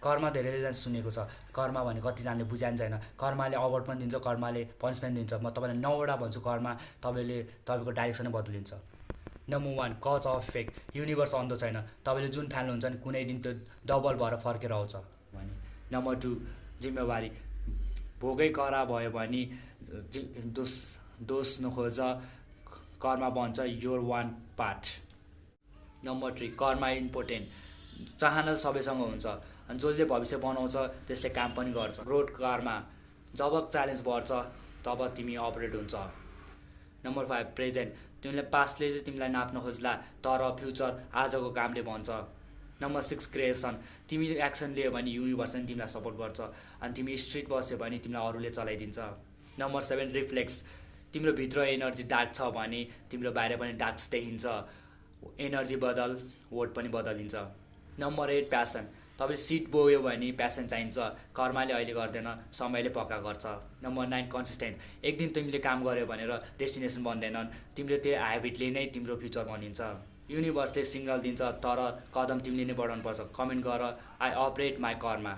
कर्म धेरैले सुनेको छ, कर्म भने कतिजनाले बुझाइन छैन। कर्मले अवार्ड पनि दिन्छ, कर्मले पनिसमेन्ट दिन्छ। म तपाईँलाई 9वटा भन्छु कर्म तपाईँले तपाईँको डाइरेक्सनै बदलिन्छ। Number 1 cause of effect. Universe अन्धो छैन, तपाईँले जुन फाल्नुहुन्छ नि कुनै दिन त्यो डबल भएर फर्केर आउँछ भने। नम्बर 2 जिम्मेवारी। भोगै करा भयो भने दोष नखोज, कर्म बन्छ योर वान पार्ट। नम्बर 3 कर्म इम्पोर्टेन्ट। चाहना सबैसँग हुन्छ, अनि जसले भविष्य बनाउँछ त्यसले काम पनि गर्छ। ग्रोथ कर्म। जब च्यालेन्ज बढ्छ तब तिमी अपरेट हुन्छ। Number 5 present. तिमीले पास्टले चाहिँ तिमीलाई नाप्न खोज्ला, तर फ्युचर आजको कामले भन्छ। Number 6 creation. तिमी एक्सन लियो भने युनिभर्सले तिमीलाई सपोर्ट गर्छ, अनि तिमी स्ट्रिट बस्यो भने तिमीलाई अरूले चलाइदिन्छ। Number 7 reflex. तिम्रो भित्र एनर्जी डार्क छ भने तिम्रो बाहिर पनि डार्क देखिन्छ। एनर्जी बदल, वर्ड पनि बदलिन्छ। Number 8 passion. तपाईँ सिट बोयो भने प्यासन चाहिन्छ, कर्मले अहिले गर्दैन, समयले पक्का गर्छ। Number 9 consistent. एक दिन तिमीले काम गर्यो भनेर डेस्टिनेसन बन्दैनन्, तिम्रो त्यो ह्याबिटले नै तिम्रो फ्युचर बनिन्छ। युनिभर्सले सिग्नल दिन्छ, तर कदम तिमीले नै बढाउनुपर्छ। कमेन्ट गर आई अपरेट माई कर्म।